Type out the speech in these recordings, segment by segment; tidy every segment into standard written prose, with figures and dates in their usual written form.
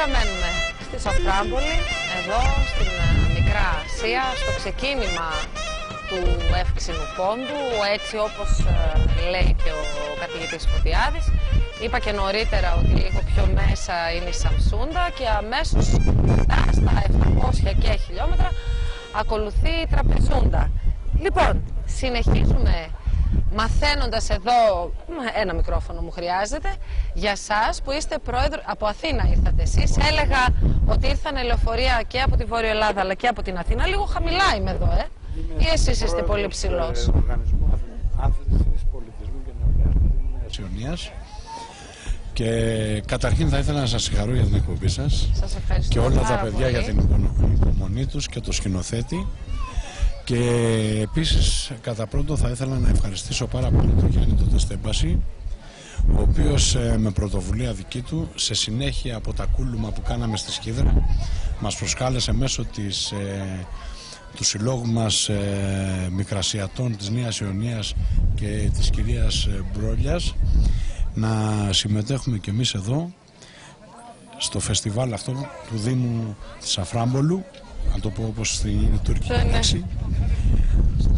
παραμένουμε στη Σαφράμπολη, εδώ στην Μικρά Ασία, στο ξεκίνημα του εύξηνου πόντου, έτσι όπως λέει και ο καθηγητής Φωτιάδης. Είπα και νωρίτερα ότι λίγο πιο μέσα είναι η Σαμσούντα και αμέσως μετά στα 700 και χιλιόμετρα ακολουθεί η Τραπεζούντα. Λοιπόν, συνεχίζουμε μαθαίνοντας εδώ, ένα μικρόφωνο μου χρειάζεται, για σας που είστε πρόεδρο, από Αθήνα ήρθατε εσείς. Έλεγα ότι ήρθαν λεωφορεία και από τη Βόρεια Ελλάδα αλλά και από την Αθήνα. Λίγο χαμηλά είμαι εδώ, ή εσείς είστε πολύ ψηλός? Οργανισμού Άθλησης, Πολιτισμού και Νεολαίας και καταρχήν θα ήθελα να σας συγχαρώ για την εκπομπή σας. Σας ευχαριστώ και όλα τα πάρα παιδιά πολύ για την υπομονή τους και το σκηνοθέτη. Και επίσης κατά πρώτο θα ήθελα να ευχαριστήσω πάρα πολύ τον Γιάννη τον Τεστέμπαση, ο οποίος με πρωτοβουλία δική του, σε συνέχεια από τα κούλουμα που κάναμε στη Σκύδρα, μας προσκάλεσε μέσω του συλλόγου μας Μικρασιατών της Νέας Ιωνίας και της κυρίας Μπρόλιας να συμμετέχουμε και εμείς εδώ στο φεστιβάλ αυτό του Δήμου της Σαφράμπολου, να το πω όπως στην τουρκική λέξη.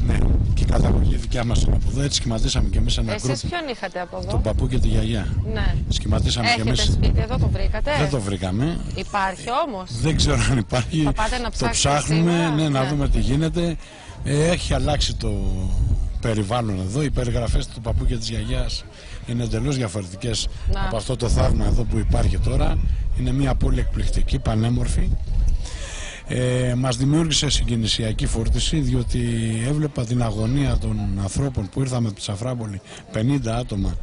Ναι, και η καταγωγή δικιά μας είναι από εδώ, έτσι σχηματίσαμε και εμείς ένα γκρουπ. Εσείς ποιον είχατε από εδώ? Τον παππού και τη γιαγιά. Ναι. Σχηματίσαμε και εμείς. Έχετε σπίτι εδώ, το βρήκατε? Δεν το βρήκαμε. Υπάρχει όμως? Δεν ξέρω αν υπάρχει. Θα πάτε να το ψάχνουμε, ναι, να δούμε τι γίνεται. Έχει αλλάξει το περιβάλλον εδώ. Οι περιγραφές του παππού και της γιαγιάς είναι εντελώς διαφορετικές από αυτό το θαύμα εδώ που υπάρχει τώρα. Είναι μια πόλη εκπληκτική, πανέμορφη. Μας δημιούργησε συγκινησιακή φόρτιση, διότι έβλεπα την αγωνία των ανθρώπων που ήρθαμε από τη Σαφράμπολη, 50 άτομα,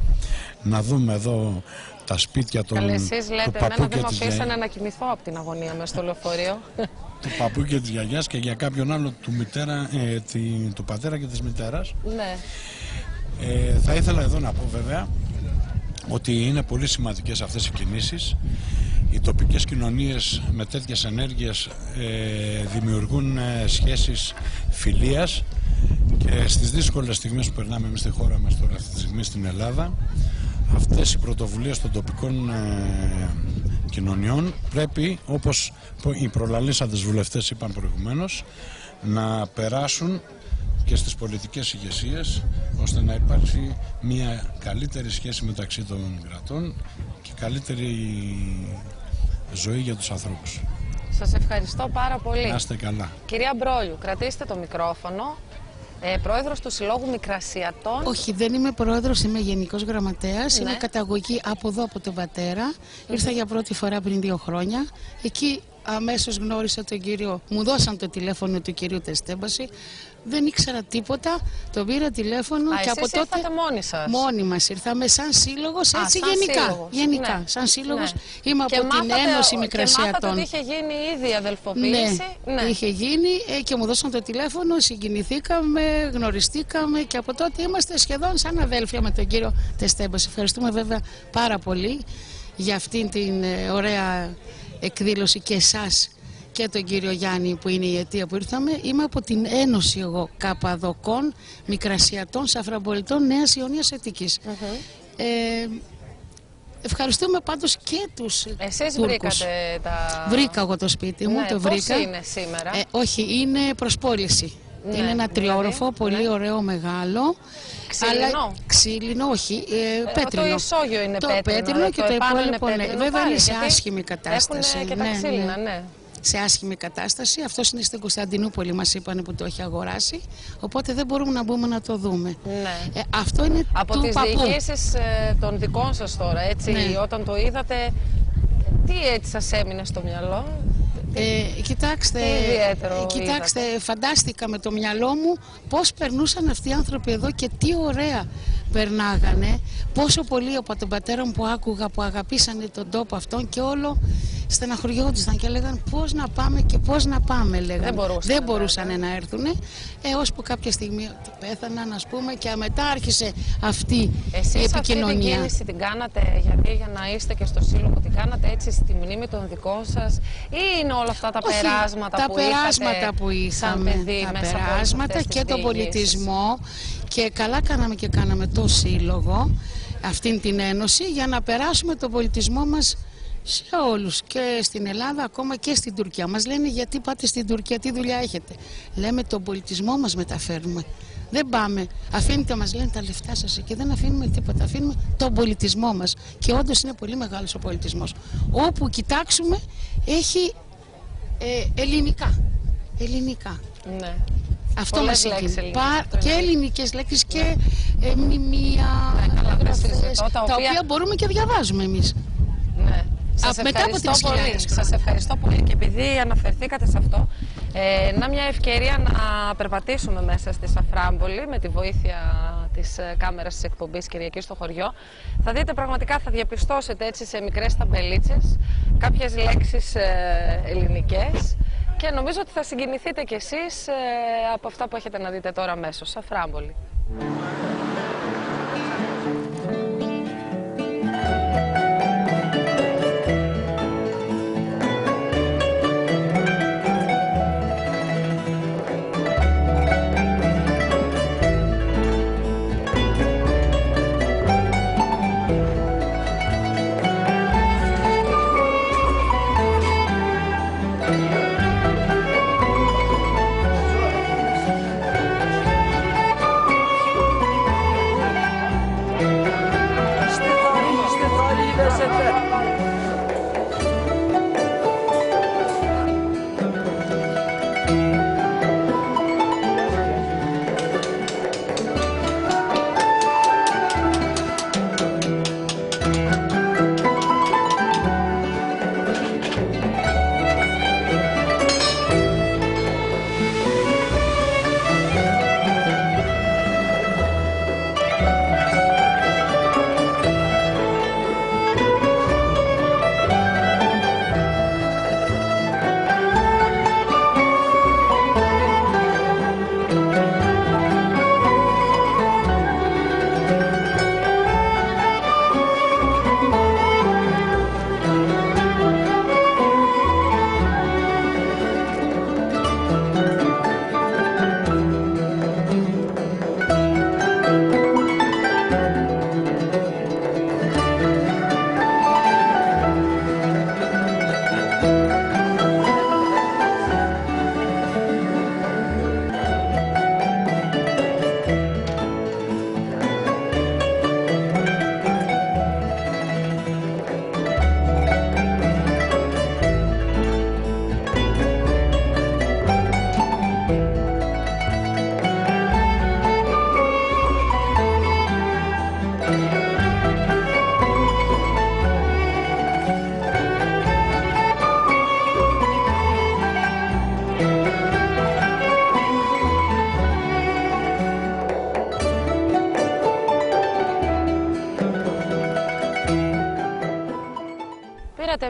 να δούμε εδώ τα σπίτια των εσείς λέτε, του παππού και δεν της με αφήσανε να κοιμηθώ από την αγωνία μέσα στο λεωφορείο. του παππού και της γιαγιάς και για κάποιον άλλο του πατέρα και της μητέρας. Ναι. Θα ήθελα εδώ να πω βέβαια ότι είναι πολύ σημαντικές αυτές οι κινήσεις. Οι τοπικές κοινωνίες με τέτοιες ενέργειες δημιουργούν σχέσεις φιλίας και στις δύσκολες στιγμές που περνάμε εμείς στη χώρα μας τώρα αυτή τη στιγμή στην Ελλάδα, αυτές οι πρωτοβουλίες των τοπικών κοινωνιών πρέπει, όπως οι προλαλήσαντες βουλευτές είπαν προηγουμένως, να περάσουν και στις πολιτικές ηγεσίες, ώστε να υπάρξει μια καλύτερη σχέση μεταξύ των κρατών και καλύτερη ζωή για τους ανθρώπους. Σας ευχαριστώ πάρα πολύ. Να είστε καλά. Κυρία Μπρόλιου, κρατήστε το μικρόφωνο. Πρόεδρος του Συλλόγου Μικρασιατών. Όχι, δεν είμαι πρόεδρος, είμαι γενικός γραμματέας. Ναι. Είμαι καταγωγή από εδώ, από τον πατέρα. Ήρθα για πρώτη φορά πριν 2 χρόνια. Εκεί αμέσως γνώρισα τον κύριο, μου δώσαν το τηλέφωνο του κυρίου Τεστέμπαση. Δεν ήξερα τίποτα, τον πήρα τηλέφωνο και από τότε. Ήρθατε μόνοι σας? Μόνοι μας ήρθαμε σαν σύλλογος, έτσι γενικά. Ναι. Σαν σύλλογος. Είμαι και από την Ένωση Μικρασιατών. Και μάθατε ότι είχε γίνει ήδη η αδελφοποίηση. Ναι, είχε γίνει και μου δώσαν το τηλέφωνο, συγκινηθήκαμε, γνωριστήκαμε και από τότε είμαστε σχεδόν σαν αδέλφια με τον κύριο Τεστέμπαση. Ευχαριστούμε βέβαια πάρα πολύ για αυτήν την ωραία εκδήλωση και εσάς και τον κύριο Γιάννη που είναι η αιτία που ήρθαμε. Είμαι από την Ένωση εγώ Καπαδοκών Μικρασιατών Σαφραμπολιτών Νέας Ιωνίας Αττικής. Ευχαριστούμε πάντως και τους Εσείς Τούρκους. Βρήκατε τα... Βρήκα εγώ το σπίτι μου, το βρήκα. Πώς είναι σήμερα? Όχι, είναι προσπόληση. Ναι, είναι ένα τριόροφο, πολύ ωραίο, μεγάλο. Ξύλινο? Αλλά ξύλινο, όχι, πέτρινο. Το ισόγειο είναι το πέτρινο και το υπόλοιπο, ναι. Βέβαια πάλι, είναι σε άσχημη κατάσταση. Έχουν και τα ξύλινα, ναι. Σε άσχημη κατάσταση. Αυτός είναι στην Κωνσταντινούπολη, μας είπαν, που το έχει αγοράσει. Οπότε δεν μπορούμε να μπούμε να το δούμε. Ναι. Αυτό είναι από του τις παππού. διοικήσεις των δικών σας τώρα, έτσι, Ναι. όταν το είδατε, τι έτσι σας έμεινε στο μυαλό? Κοιτάξτε, φαντάστηκα με το μυαλό μου πώς περνούσαν αυτοί οι άνθρωποι εδώ και τι ωραία περνάγανε. Πόσο πολύ από τον πατέρα μου που άκουγα που αγαπήσανε τον τόπο αυτόν και όλο στεναχωριόντουσαν και λέγαν πώς να πάμε και πώς να πάμε, λέγαν. Δεν μπορούσαν να έρθουν, ώσπου κάποια στιγμή πέθαναν, ας πούμε, και μετά άρχισε αυτή η επικοινωνία. Εσείς αυτή την κίνηση την κάνατε για να είστε και στο σύλλογο, την κάνατε έτσι στη μνήμη των δικών σας, ή είναι όλα αυτά τα περάσματα που είχαμε, τα περάσματα και τον πολιτισμό, και καλά κάναμε και κάναμε το σύλλογο, αυτήν την ένωση, για να περάσουμε τον πολιτισμό μας Σε όλους, και στην Ελλάδα, ακόμα και στην Τουρκία. Μας λένε γιατί πάτε στην Τουρκία, τι δουλειά έχετε. Λέμε τον πολιτισμό μας μεταφέρουμε. Δεν πάμε, αφήνετε, μας λένε τα λεφτά σας εκεί, δεν αφήνουμε τίποτα, αφήνουμε τον πολιτισμό μας. Και όντως είναι πολύ μεγάλος ο πολιτισμός. Όπου κοιτάξουμε έχει ελληνικά. Ναι. Αυτό μας λέξεις εκεί. Και ελληνικές λέξεις και μνημεία, γραφές, τα οποία μπορούμε και διαβάζουμε εμείς. Ναι. Μετά από 3.000 χρόνια. Σας ευχαριστώ πολύ, και επειδή αναφερθήκατε σε αυτό, να μια ευκαιρία να περπατήσουμε μέσα στη Σαφράμπολη με τη βοήθεια της κάμερας της εκπομπής Κυριακή στο χωριό. Θα δείτε, πραγματικά θα διαπιστώσετε έτσι σε μικρές ταμπελίτσες κάποιες λέξεις ελληνικές, και νομίζω ότι θα συγκινηθείτε κι εσείς από αυτά που έχετε να δείτε τώρα αμέσως. Σαφράμπολη.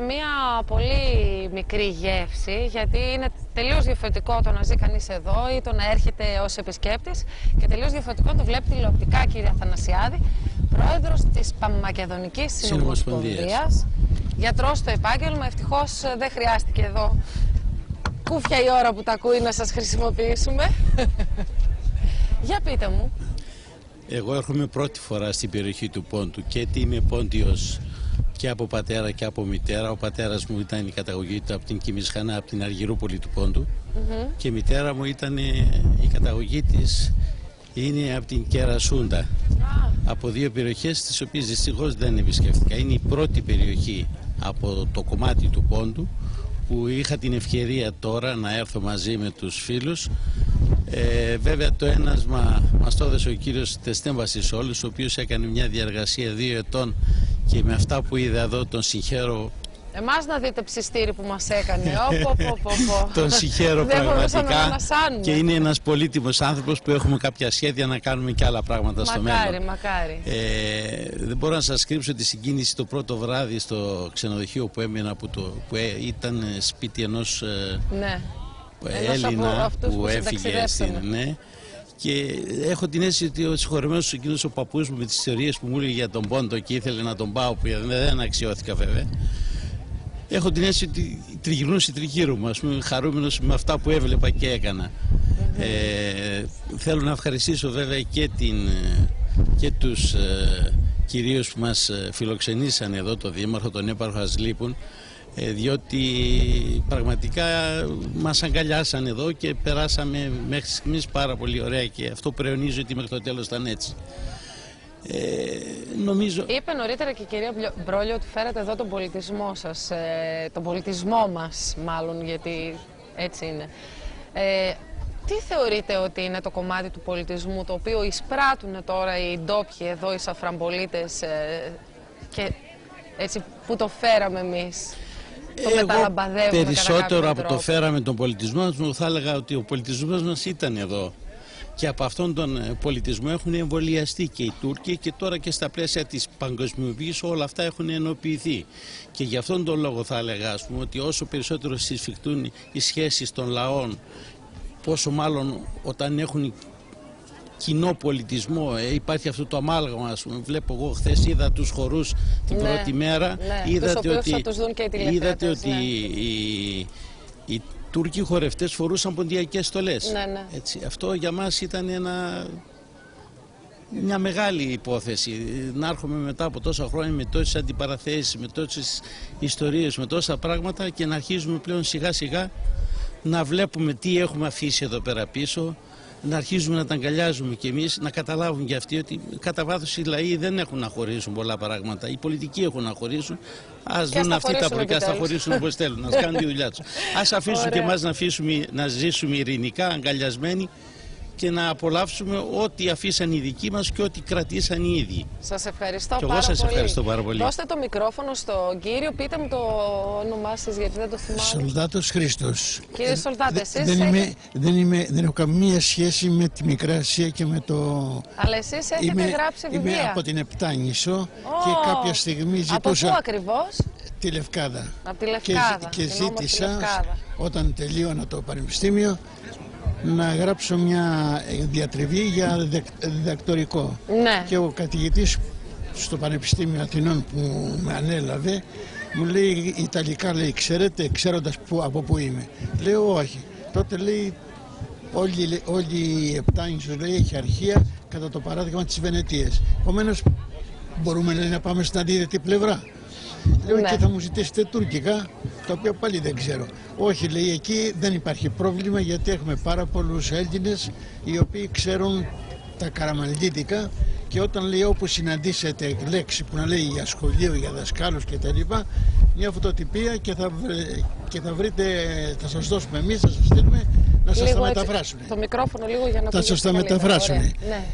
Μία πολύ μικρή γεύση, γιατί είναι τελείως διαφορετικό το να ζει κανείς εδώ ή το να έρχεται ως επισκέπτης, και τελείως διαφορετικό το βλέπει τηλεοπτικά, κύριε Αθανασιάδη, πρόεδρος της Παμακεδονικής Συνομοσπονδίας, γιατρός στο επάγγελμα. Ευτυχώς δεν χρειάστηκε εδώ κούφια η ώρα που τα ακούει να σας χρησιμοποιήσουμε. Για πείτε μου. Εγώ έρχομαι πρώτη φορά στην περιοχή του Πόντου, και είμαι Πόντιος και από πατέρα και από μητέρα. Ο πατέρας μου ήταν η καταγωγή του από την Κιμισχανά, από την Αργυρούπολη του Πόντου, και η μητέρα μου ήταν η καταγωγή της, είναι από την Κερασούντα, από δύο περιοχές τις οποίες δυστυχώς δεν επισκέφθηκα. Είναι η πρώτη περιοχή από το κομμάτι του Πόντου που είχα την ευκαιρία τώρα να έρθω μαζί με τους φίλους. Βέβαια το ένασμα μας το έδωσε ο κύριος Τεστέν Βασισόλης, ο οποίος έκανε μια διαργασία 2 ετών, και με αυτά που είδα εδώ τον συγχαίρω. Εμάς να δείτε ψιστήρι που μας έκανε. Τον συγχαίρω πραγματικά, και είναι ένας πολύτιμος άνθρωπος που έχουμε κάποια σχέδια να κάνουμε και άλλα πράγματα στο μέλλον. Μακάρι. Δεν μπορώ να σας κρύψω τη συγκίνηση το πρώτο βράδυ στο ξενοδοχείο που έμεινα, που ήταν σπίτι ενός Έλληνα που έφυγε ναι. Και έχω την αίσθηση ότι ο συγχωρεμένος εκείνος ο παππούς μου με τις ιστορίες που μου έλεγε για τον Πόντο και ήθελε να τον πάω, που δεν αξιώθηκα βέβαια, έχω την αίσθηση ότι τριγυρνούσε τριγύρω μου, ας πούμε, χαρούμενος με αυτά που έβλεπα και έκανα. Θέλω να ευχαριστήσω βέβαια και κυρίως που μας φιλοξενήσαν εδώ, το Δήμαρχο, τον Έπαρχο Ασλήπων, διότι πραγματικά μας αγκαλιάσαν εδώ και περάσαμε μέχρι στιγμής πάρα πολύ ωραία και αυτό προαιωνίζει ότι μέχρι το τέλος ήταν έτσι. Νομίζω... Είπε νωρίτερα και η κυρία Μπρόλιο ότι φέρατε εδώ τον πολιτισμό σας, τον πολιτισμό μας μάλλον, γιατί έτσι είναι. Τι θεωρείτε ότι είναι το κομμάτι του πολιτισμού το οποίο εισπράττουν τώρα οι ντόπιοι εδώ, οι σαφραμπολίτες και έτσι που το φέραμε εμείς, το μεταλαμπαδεύουμε? Περισσότερο από το φέραμε τον πολιτισμό μας, θα έλεγα ότι ο πολιτισμός μας ήταν εδώ. Και από αυτόν τον πολιτισμό έχουν εμβολιαστεί και οι Τούρκοι και τώρα και στα πλαίσια της παγκοσμιοποίησης όλα αυτά έχουν ενοποιηθεί. Και γι' αυτόν τον λόγο θα έλεγα, ας πούμε, ότι όσο περισσότερο συσφιχτούν οι σχέσεις των λαών, πόσο μάλλον όταν έχουν κοινό πολιτισμό, υπάρχει αυτό το αμάλγαμα, ας πούμε. Βλέπω εγώ χθες, είδα τους χορούς την πρώτη μέρα, είδατε ότι οι Τούρκοι χορευτές φορούσαν ποντιακές στολές. Έτσι, αυτό για μας ήταν μια μεγάλη υπόθεση. Να έρχομαι μετά από τόσα χρόνια με τόσες αντιπαραθέσεις, με τόσες ιστορίες, με τόσα πράγματα και να αρχίζουμε πλέον σιγά σιγά να βλέπουμε τι έχουμε αφήσει εδώ πέρα πίσω, να αρχίζουμε να τα αγκαλιάζουμε κι εμείς, να καταλάβουν κι αυτοί ότι κατά βάθος οι λαοί δεν έχουν να χωρίσουν πολλά πράγματα. Οι πολιτικοί έχουν να χωρίσουν. Ας δουν αυτοί τα προκιά, θα χωρίσουν όπως θέλουν, να κάνουν τη δουλειά τους. Ας αφήσουν και εμάς να ζήσουμε ειρηνικά, αγκαλιασμένοι και να απολαύσουμε ό,τι αφήσαν οι δικοί μας και ό,τι κρατήσαν οι ίδιοι. Σας ευχαριστώ και εγώ σας ευχαριστώ πάρα πολύ. Δώστε το μικρόφωνο στον κύριο, πείτε μου το όνομά σας γιατί δεν το θυμάμαι. Σολδάτος Χρήστος. Κύριε Σολδάτε, εσείς δεν έχω καμία σχέση με τη Μικρά Ασία και με το... Αλλά εσείς έχετε γράψει βιβλία. Είμαι από την Επτάνησο και κάποια στιγμή ζητούσα... Από πού ακριβώς? Τη Λευκάδα. Από τη Λευκάδα. Και ζήτησα όταν τελείωνα το πανεπιστήμιο να γράψω μια διατριβή για διδακτορικό. Ναι. Και ο καθηγητής στο Πανεπιστήμιο Αθηνών που με ανέλαβε μου λέει Ιταλικά, λέει, ξέροντας από πού είμαι? Λέω όχι. Τότε λέει όλη η Επτάνησος, λέει, έχει αρχεία κατά το παράδειγμα της Βενετίας. Επομένως μπορούμε, λέει, να πάμε στην αντίθετη πλευρά. Λέω και θα μου ζητήσετε τουρκικά, το οποίο πάλι δεν ξέρω. Όχι, λέει, εκεί δεν υπάρχει πρόβλημα γιατί έχουμε πάρα πολλούς Έλληνες οι οποίοι ξέρουν τα καραμανλίτικα και όταν, λέει, όπου συναντήσετε λέξη που να λέει για σχολείο, για δασκάλους κτλ, μια φωτοτυπία και θα βρείτε, θα σας δώσουμε εμείς, θα σας στείλουμε να σας τα μεταφράσουν. Το μικρόφωνο λίγο για να θα σας τα μεταφράσουν. Ναι.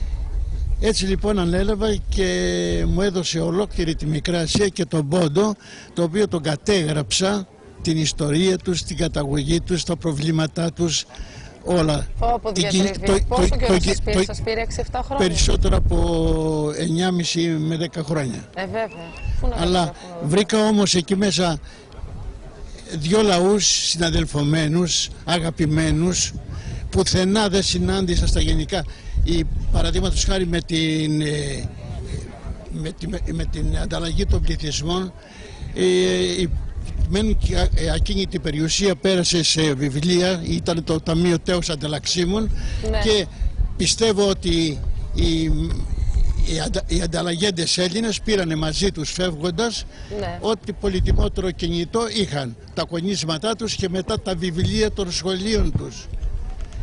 Έτσι λοιπόν ανέλαβα και μου έδωσε ολόκληρη τη Μικρά Ασία και τον Πόντο, το οποίο τον κατέγραψα, την ιστορία τους, την καταγωγή τους, τα προβλήματά τους, όλα. Πόσο καιρό σας πήρε, 6-7 χρόνια? Περισσότερο από 9,5 με 10 χρόνια. Βέβαια. Αλλά βρήκα όμως εκεί μέσα δύο λαούς συναδελφωμένους, αγαπημένους, πουθενά δεν συνάντησα στα γενικά. Παραδείγματος χάρη με την ανταλλαγή των πληθυσμών, εκείνη την περιουσία πέρασε σε βιβλία, ήταν το Ταμείο Τέος Ανταλλαξίμων, ναι. Και πιστεύω ότι οι ανταλλαγέντες Έλληνες πήρανε μαζί τους φεύγοντας, ναι, ό,τι πολυτιμότερο κινητό είχαν, τα κονίσματά τους και μετά τα βιβλία των σχολείων τους.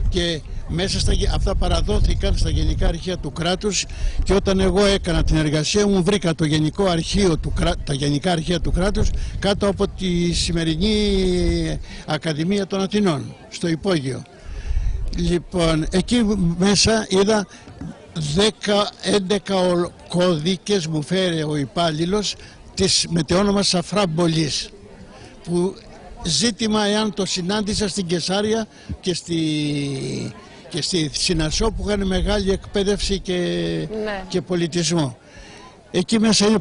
Και μέσα αυτά παραδόθηκαν στα Γενικά Αρχεία του κράτους και όταν εγώ έκανα την εργασία μου βρήκα το Γενικό Αρχείο τα Γενικά Αρχεία του κράτους κάτω από τη σημερινή Ακαδημία των Αθηνών, στο υπόγειο. Λοιπόν, εκεί μέσα είδα 10-11 κώδικες μου φέρε ο υπάλληλος με το όνομα Σαφράμπολης, που ζήτημα εάν το συνάντησα στην Κεσάρια και στη Συνασσό που είχαν μεγάλη εκπαίδευση και πολιτισμό. Εκεί μέσα είναι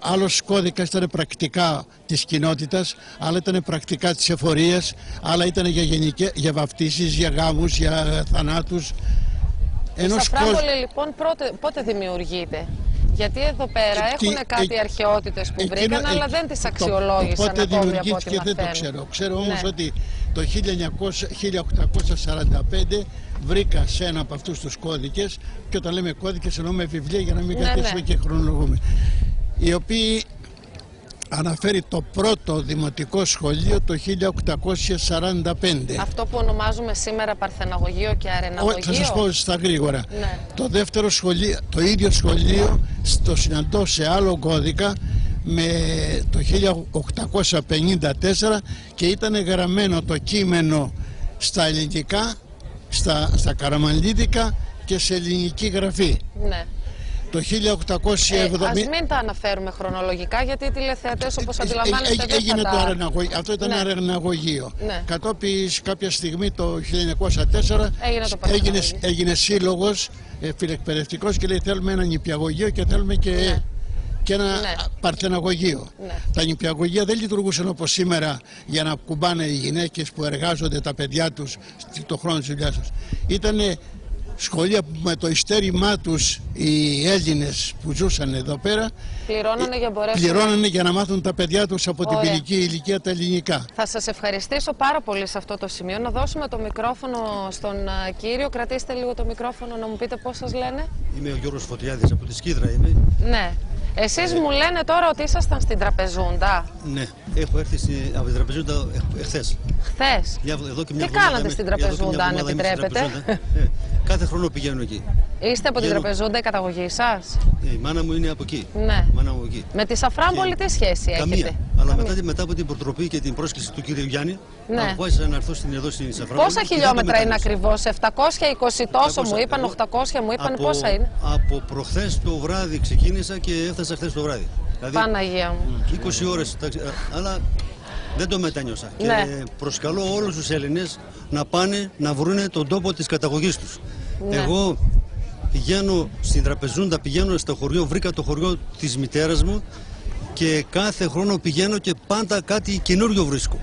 άλλος κώδικας, ήταν πρακτικά της κοινότητας, άλλα ήταν πρακτικά της εφορίας, άλλα ήταν για βαφτίσεις, για γάμους, για θανάτους. Η Σαφράμπολη λοιπόν πότε δημιουργείται? Γιατί εδώ πέρα έχουν κάτι αρχαιότητες που βρήκαν, αλλά δεν τις αξιολόγησαν πότε δημιουργήθηκε δεν το ξέρω. Ξέρω όμως ότι Το 1845 βρήκα σε ένα από αυτούς τους κώδικες, και όταν λέμε κώδικες εννοούμε βιβλία για να μην καθίσουμε και χρονολογούμε, οι οποίοι αναφέρει το πρώτο δημοτικό σχολείο το 1845. Αυτό που ονομάζουμε σήμερα Παρθεναγωγείο και Αρεναγωγείο. Θα σας πω στα γρήγορα. Ναι. Το δεύτερο σχολείο, το ίδιο σχολείο, το συναντώ σε άλλο κώδικα με το 1854 και ήταν γραμμένο το κείμενο στα ελληνικά, στα καραμανλίδικα και σε ελληνική γραφή. Ναι. Το 1870... Ας μην τα αναφέρουμε χρονολογικά, γιατί οι τηλεθεατές, όπως αντιλαμβάνεστε, δεν έγινε θα το τα... αρεναγωγείο. Αυτό ήταν αρεναγωγείο. Ναι. Κατόπιν κάποια στιγμή το 1904 έγινε σύλλογος φιλεκπαιδευτικός και λέει θέλουμε ένα νηπιαγωγείο και θέλουμε και ένα παρθεναγωγείο. Ναι. Τα νηπιαγωγεία δεν λειτουργούσαν όπως σήμερα για να κουμπάνε οι γυναίκες που εργάζονται τα παιδιά τους το χρόνο της δουλειάς τους. Ήτανε σχολεία που με το ειστέρημά τους οι Έλληνες που ζούσαν εδώ πέρα πληρώνανε για να μάθουν τα παιδιά τους από την ποιλική ηλικία τα ελληνικά. Θα σας ευχαριστήσω πάρα πολύ σε αυτό το σημείο. Να δώσουμε το μικρόφωνο στον κύριο. Κρατήστε λίγο το μικρόφωνο να μου πείτε πώς σας λένε. Είμαι ο Γιώργος Φωτιάδης, από τη Σκύδρα είμαι. Ναι. Εσείς μου λένε τώρα ότι ήσασταν στην Τραπεζούντα. Ναι, έχω έρθει από την Τραπεζούντα εχθές. Χθες. Τι κάνατε στην Τραπεζούντα, αν επιτρέπετε? Κάθε χρόνο πηγαίνω εκεί. Είστε από την Τραπεζούντα η καταγωγή σας? Η μάνα μου είναι από εκεί. Ναι. Μάνα μου εκεί. Με τη Σαφράμπολη τι σχέση έχετε? Καμία. Αλλά μετά από την προτροπή και την πρόσκληση του κύριου Γιάννη, αποφάσισα να έρθω εδώ στην Σαφράμπολη. Πόσα χιλιόμετρα είναι ακριβώς? 720 τόσο μου είπαν, 800 μου είπαν, πόσα είναι? Από προχθές το βράδυ ξεκίνησα και έφτασα χθες το βράδυ. Δηλαδή, Παναγία μου. 20 ώρες, αλλά δεν το μετάνιωσα. Ναι. Και προσκαλώ όλους τους Έλληνες να πάνε να βρούνε τον τόπο της καταγωγής τους. Ναι. Εγώ πηγαίνω στην Τραπεζούντα, πηγαίνω στο χωριό, βρήκα το χωριό της μητέρας μου και κάθε χρόνο πηγαίνω και πάντα κάτι καινούριο βρίσκω.